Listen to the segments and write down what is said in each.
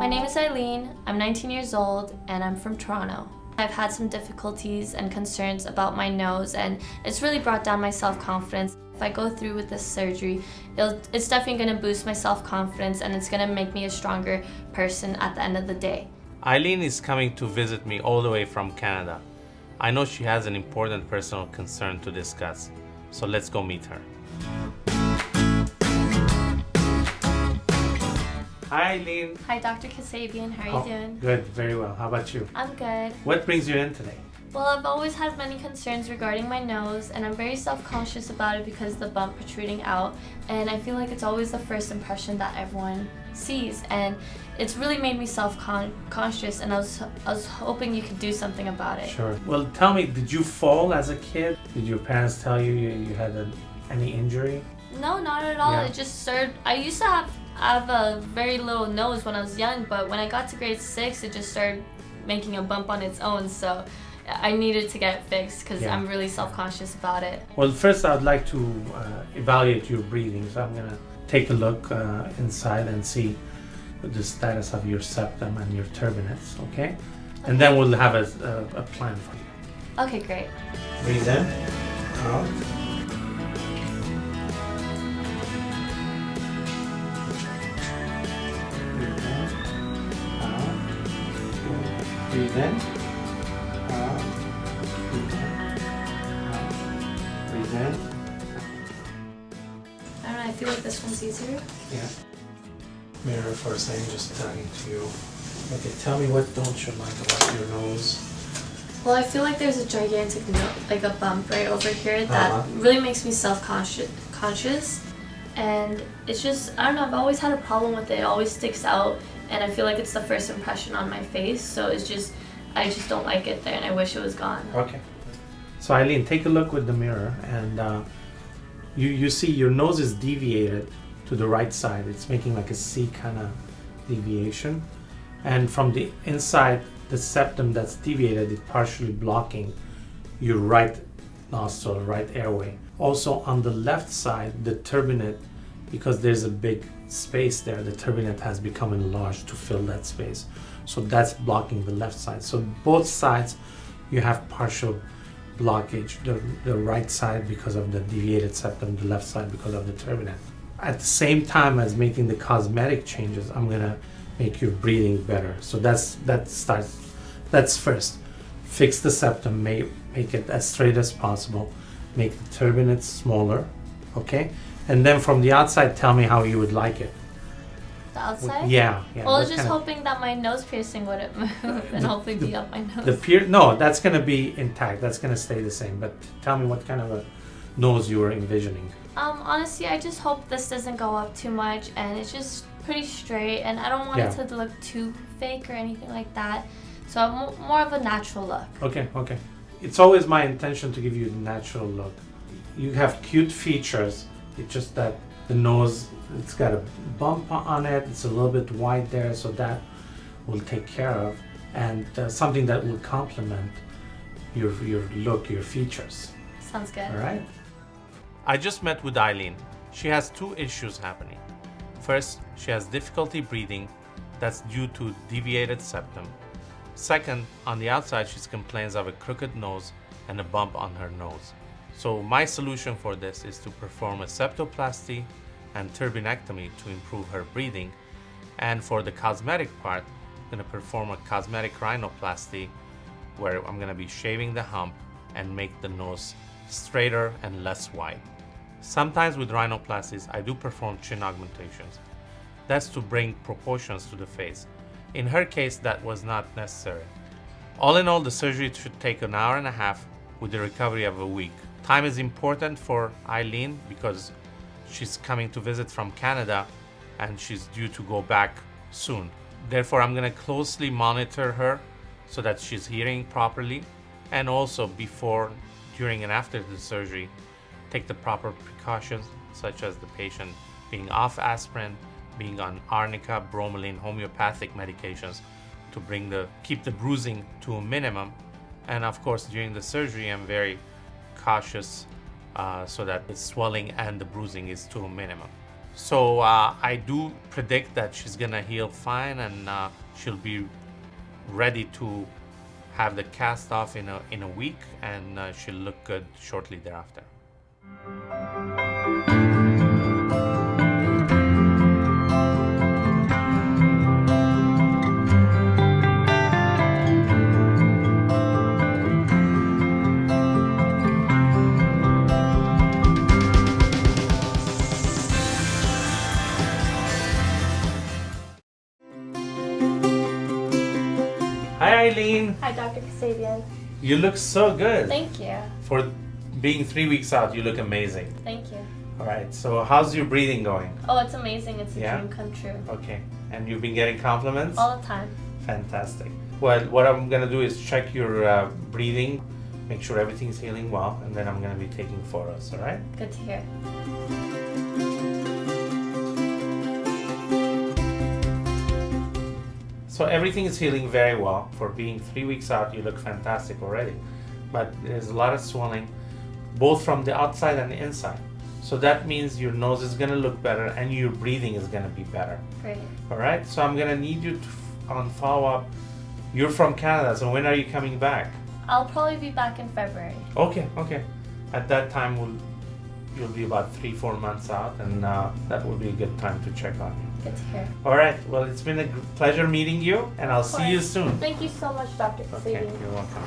My name is Aylen, I'm 19 years old, and I'm from Toronto. I've had some difficulties and concerns about my nose, and it's really brought down my self-confidence. If I go through with this surgery, it's definitely going to boost my self-confidence, and it's going to make me a stronger person at the end of the day. Aylen is coming to visit me all the way from Canada. I know she has an important personal concern to discuss, so let's go meet her. Hi, Aylen. Hi, Dr. Kasabian. How are you doing? Good, very well. How about you? I'm good. What brings you in today? Well, I've always had many concerns regarding my nose, and I'm very self-conscious about it because of the bump protruding out, and I feel like it's always the first impression that everyone sees, and it's really made me self-conscious, and I was hoping you could do something about it. Sure. Well, tell me, did you fall as a kid? Did your parents tell you you had any injury? No, not at all. Yeah. It just started. I used to have a very little nose when I was young, but when I got to grade 6, it just started making a bump on its own, so I needed to get it fixed because I'm really self-conscious about it. Well, first I would like to evaluate your breathing, so I'm going to take a look inside and see the status of your septum and your turbinates, okay? And then we'll have a plan for you. Okay, great. Breathe in, out. Breathe in, out, breathe in, out, breathe in. I don't know, I feel like this one's easier. Yeah. Mirror for a second, just talking to you. Okay, tell me, what don't you like about your nose? Well, I feel like there's a gigantic like a bump right over here that really makes me self-conscious, and it's just, I don't know, I've always had a problem with it. It always sticks out, and I feel like it's the first impression on my face, so it's just, I just don't like it there, and I wish it was gone. Okay. So Aylen, take a look with the mirror, and you see your nose is deviated to the right side. It's making like a C kind of deviation, and from the inside, the septum that's deviated is partially blocking your right nostril, right airway. Also on the left side, the turbinate, because there's a big space there, the turbinate has become enlarged to fill that space. So that's blocking the left side. So both sides you have partial blockage. The right side because of the deviated septum, the left side because of the turbinate. At the same time as making the cosmetic changes, I'm gonna make your breathing better. So that's first. Fix the septum, make it as straight as possible, make the turbinate smaller, okay? And then from the outside, tell me how you would like it. The outside? Yeah. Well, I was just hoping that my nose piercing wouldn't move and hopefully be up my nose. No, that's gonna be intact. That's gonna stay the same. But tell me what kind of a nose you were envisioning. Honestly, I just hope this doesn't go up too much, and it's just pretty straight, and I don't want it to look too fake or anything like that. So I'm more of a natural look. Okay. It's always my intention to give you a natural look. You have cute features. It's just that the nose, it's got a bump on it. It's a little bit wide there, so that we'll take care of, and something that will complement your look, your features. Sounds good. All right. I just met with Aylen. She has 2 issues happening. First, she has difficulty breathing. That's due to deviated septum. Second, on the outside, she complains of a crooked nose and a bump on her nose. So my solution for this is to perform a septoplasty and turbinectomy to improve her breathing. And for the cosmetic part, I'm going to perform a cosmetic rhinoplasty where I'm going to be shaving the hump and make the nose straighter and less wide. Sometimes with rhinoplasties, I do perform chin augmentations. That's to bring proportions to the face. In her case, that was not necessary. All in all, the surgery should take an hour and a half with the recovery of a week. Time is important for Aylen because she's coming to visit from Canada and she's due to go back soon. Therefore, I'm going to closely monitor her so that she's hearing properly, and also before, during, and after the surgery, take the proper precautions, such as the patient being off aspirin, being on arnica, bromelain, homeopathic medications to keep the bruising to a minimum. And of course, during the surgery, I'm very cautious so that the swelling and the bruising is to a minimum. So I do predict that she's gonna heal fine and she'll be ready to have the cast off in a week, and she'll look good shortly thereafter. Hi Aylen! Hi, Dr. Kasabian. You look so good. Thank you. For being 3 weeks out, you look amazing. Thank you. Alright, so how's your breathing going? Oh, it's amazing. It's a Yeah? dream come true. Okay, and you've been getting compliments? All the time. Fantastic. Well, what I'm gonna do is check your breathing, make sure everything's healing well, and then I'm gonna be taking photos, alright? Good to hear. So everything is healing very well. For being 3 weeks out, you look fantastic already. But there's a lot of swelling, both from the outside and the inside. So that means your nose is gonna look better and your breathing is gonna be better. Great. Alright, so I'm gonna need you to, on follow-up, you're from Canada, so when are you coming back? I'll probably be back in February. Okay. At that time, you'll be about 3-4 months out, and that will be a good time to check on you. Good to hear. Alright, well, it's been a pleasure meeting you, and I'll Of see you course. soon. Thank you so much, Dr. Okay, Kasabian. you're welcome.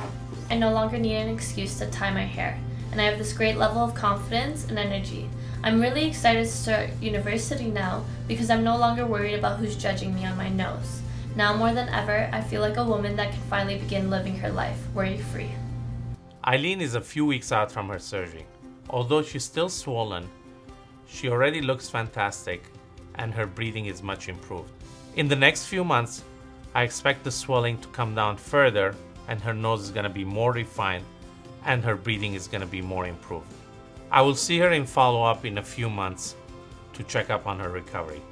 I no longer need an excuse to tie my hair, and I have this great level of confidence and energy. I'm really excited to start university now because I'm no longer worried about who's judging me on my nose. Now more than ever, I feel like a woman that can finally begin living her life worry-free. Aylen is a few weeks out from her surgery. Although she's still swollen, she already looks fantastic and her breathing is much improved. In the next few months, I expect the swelling to come down further and her nose is going to be more refined and her breathing is going to be more improved. I will see her in follow-up in a few months to check up on her recovery.